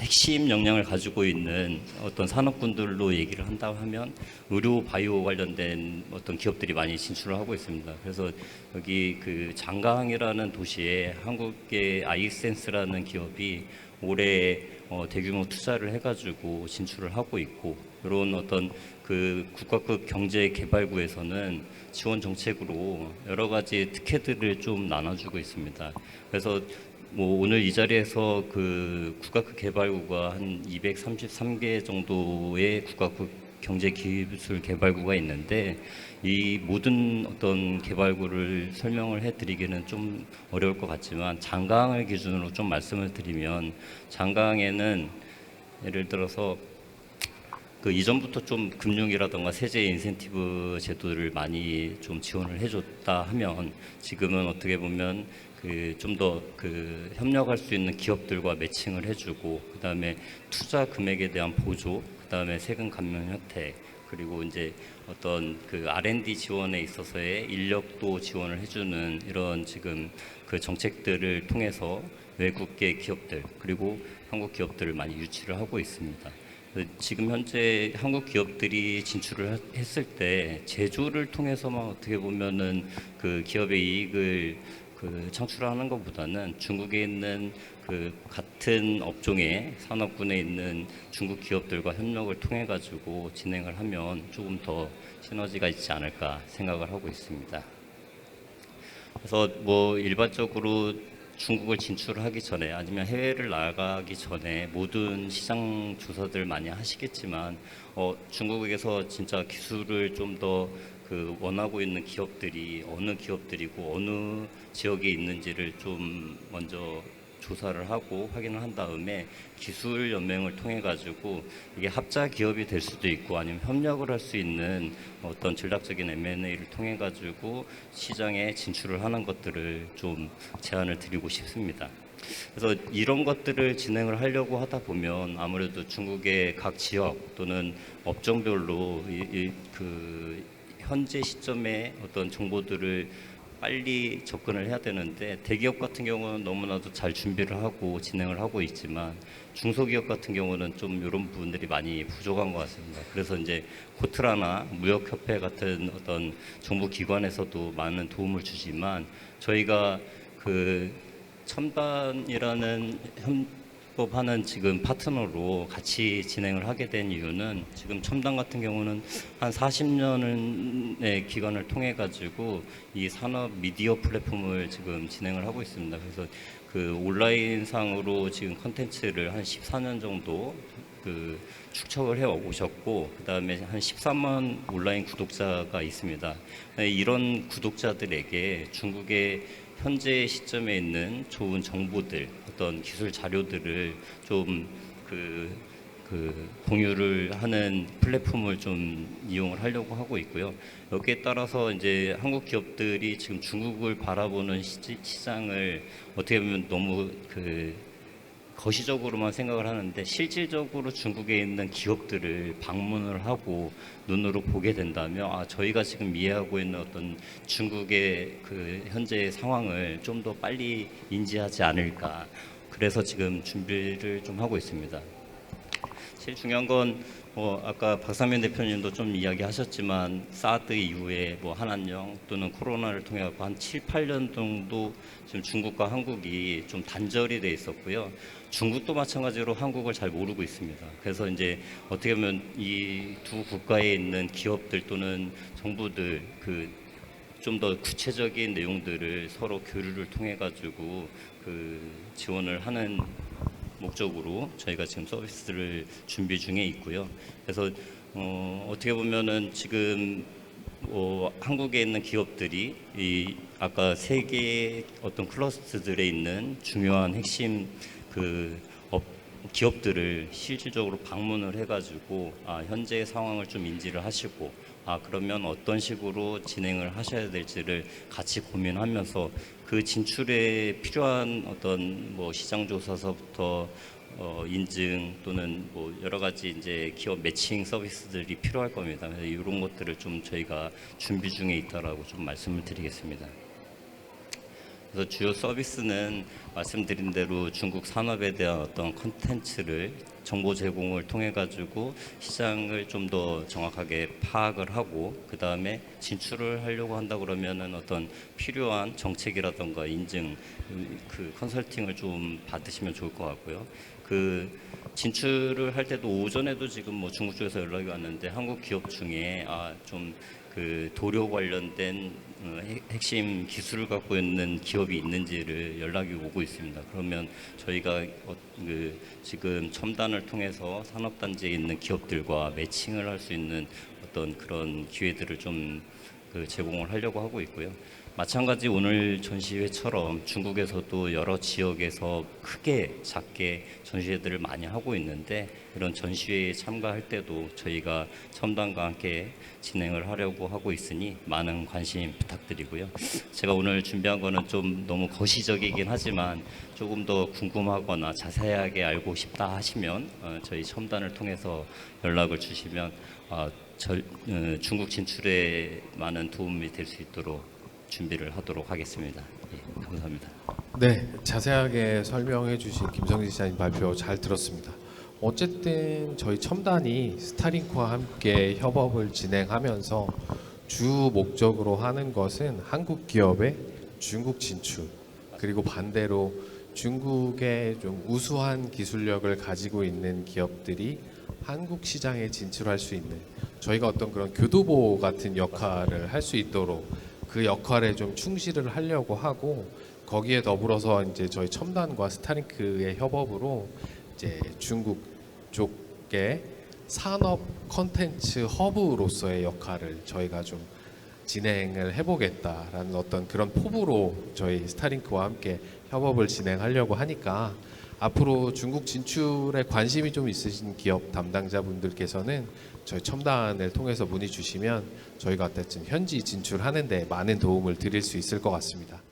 핵심 역량을 가지고 있는 어떤 산업군들로 얘기를 한다고 하면 의료 바이오 관련된 어떤 기업들이 많이 진출을 하고 있습니다. 그래서 여기 그 장강이라는 도시에 한국의 아이센스라는 기업이 올해 대규모 투자를 해가지고 진출을 하고 있고 이런 어떤 그 국가급 경제개발구에서는 지원 정책으로 여러 가지 특혜들을 좀 나눠주고 있습니다. 그래서 뭐 오늘 이 자리에서 그 국가급 개발구가 한 233개 정도의 국가급 경제기술 개발구가 있는데 이 모든 어떤 개발구를 설명을 해드리기는 좀 어려울 것 같지만 장강을 기준으로 좀 말씀을 드리면 장강에는 예를 들어서 그 이전부터 좀 금융이라든가 세제 인센티브 제도를 많이 좀 지원을 해줬다 하면 지금은 어떻게 보면 그 좀 더 그 협력할 수 있는 기업들과 매칭을 해주고 그 다음에 투자 금액에 대한 보조, 그 다음에 세금 감면 혜택, 그리고 이제 어떤 그 R&D 지원에 있어서의 인력도 지원을 해주는 이런 지금 그 정책들을 통해서 외국계 기업들 그리고 한국 기업들을 많이 유치를 하고 있습니다. 지금 현재 한국 기업들이 진출을 했을 때 제조를 통해서만 어떻게 보면은 그 기업의 이익을 그 창출하는 것보다는 중국에 있는 그 같은 업종의 산업군에 있는 중국 기업들과 협력을 통해 가지고 진행을 하면 조금 더 시너지가 있지 않을까 생각을 하고 있습니다. 그래서 뭐 일반적으로 중국을 진출하기 전에 아니면 해외를 나가기 전에 모든 시장 조사들 많이 하시겠지만 중국에서 진짜 기술을 좀 더 그 원하고 있는 기업들이 어느 기업들이고 어느 지역에 있는지를 좀 먼저 조사를 하고 확인을 한 다음에 기술 연맹을 통해 가지고 이게 합자 기업이 될 수도 있고 아니면 협력을 할 수 있는 어떤 전략적인 M&A를 통해 가지고 시장에 진출을 하는 것들을 좀 제안을 드리고 싶습니다. 그래서 이런 것들을 진행을 하려고 하다 보면 아무래도 중국의 각 지역 또는 업종별로 그 현재 시점에 어떤 정보들을 빨리 접근을 해야 되는데 대기업 같은 경우는 너무나도 잘 준비를 하고 진행을 하고 있지만 중소기업 같은 경우는 좀 이런 부분들이 많이 부족한 것 같습니다. 그래서 이제 코트라나 무역협회 같은 어떤 정부기관에서도 많은 도움을 주지만 저희가 그 첨단이라는 협업하는 지금 파트너로 같이 진행을 하게 된 이유는 지금 첨단 같은 경우는 한 40년의 기간을 통해 가지고 이 산업 미디어 플랫폼을 지금 진행을 하고 있습니다. 그래서 그 온라인상으로 지금 컨텐츠를 한 14년 정도 그 축적을 해 오셨고 그다음에 한 13만 온라인 구독자가 있습니다. 이런 구독자들에게 중국의 현재 시점에 있는 좋은 정보들, 어떤 기술 자료들을 좀 공유를 하는 플랫폼을 좀 이용을 하려고 하고 있고요. 여기에 따라서 이제 한국 기업들이 지금 중국을 바라보는 시장을 어떻게 보면 너무 거시적으로만 생각을 하는데 실질적으로 중국에 있는 기업들을 방문을 하고 눈으로 보게 된다면 저희가 지금 이해하고 있는 어떤 중국의 그 현재 상황을 좀 더 빨리 인지하지 않을까. 그래서 지금 준비를 좀 하고 있습니다. 제일 중요한 건 아까 박상면 대표님도 좀 이야기하셨지만 사드 이후에 뭐 한안령 또는 코로나를 통해 갖고 한 7, 8년 정도 지금 중국과 한국이 좀 단절이 돼 있었고요. 중국도 마찬가지로 한국을 잘 모르고 있습니다. 그래서 이제 어떻게 보면 이 두 국가에 있는 기업들 또는 정부들 좀 더 구체적인 내용들을 서로 교류를 통해 가지고 지원을 하는 목적으로 저희가 지금 서비스를 준비 중에 있고요. 그래서 어떻게 보면은 지금 한국에 있는 기업들이 이 아까 세 개의 어떤 클러스터들에 있는 중요한 핵심 기업들을 실질적으로 방문을 해가지고 현재의 상황을 좀 인지를 하시고 그러면 어떤 식으로 진행을 하셔야 될지를 같이 고민하면서 그 진출에 필요한 어떤 뭐 시장 조사서부터 인증 또는 뭐 여러 가지 이제 기업 매칭 서비스들이 필요할 겁니다. 그래서 이런 것들을 좀 저희가 준비 중에 있다라고 좀 말씀을 드리겠습니다. 그래서 주요 서비스는 말씀드린 대로 중국 산업에 대한 어떤 콘텐츠를 정보 제공을 통해 가지고 시장을 좀 더 정확하게 파악을 하고 그 다음에 진출을 하려고 한다 그러면은 어떤 필요한 정책이라던가 인증 컨설팅을 좀 받으시면 좋을 것 같고요. 진출을 할 때도 오전에도 지금 뭐 중국 쪽에서 연락이 왔는데 한국 기업 중에 좀 도료 관련된 핵심 기술을 갖고 있는 기업이 있는지를 연락이 오고 있습니다. 그러면 저희가 지금 첨단을 통해서 산업단지에 있는 기업들과 매칭을 할 수 있는 어떤 그런 기회들을 좀 제공을 하려고 하고 있고요. 마찬가지 오늘 전시회처럼 중국에서도 여러 지역에서 크게 작게 전시회들을 많이 하고 있는데 이런 전시회에 참가할 때도 저희가 첨단과 함께 진행을 하려고 하고 있으니 많은 관심 부탁드리고요. 제가 오늘 준비한 거는 좀 너무 거시적이긴 하지만 조금 더 궁금하거나 자세하게 알고 싶다 하시면 저희 첨단을 통해서 연락을 주시면 중국 진출에 많은 도움이 될 수 있도록 준비를 하도록 하겠습니다. 예, 감사합니다. 네, 자세하게 설명해 주신 김성진 시장님 발표 잘 들었습니다. 어쨌든 저희 첨단이 스타링크와 함께 협업을 진행하면서 주 목적으로 하는 것은 한국 기업의 중국 진출, 그리고 반대로 중국의 좀 우수한 기술력을 가지고 있는 기업들이 한국 시장에 진출할 수 있는, 저희가 어떤 그런 교두보 같은 역할을 할 수 있도록 그 역할에 좀 충실을 하려고 하고, 거기에 더불어서 이제 저희 첨단과 스타링크의 협업으로 이제 중국 쪽의 산업 컨텐츠 허브로서의 역할을 저희가 좀 진행을 해보겠다라는 어떤 그런 포부로 저희 스타링크와 함께 협업을 진행하려고 하니까, 앞으로 중국 진출에 관심이 좀 있으신 기업 담당자분들께서는 저희 첨단을 통해서 문의 주시면 저희가 어쨌든 현지 진출하는 데 많은 도움을 드릴 수 있을 것 같습니다.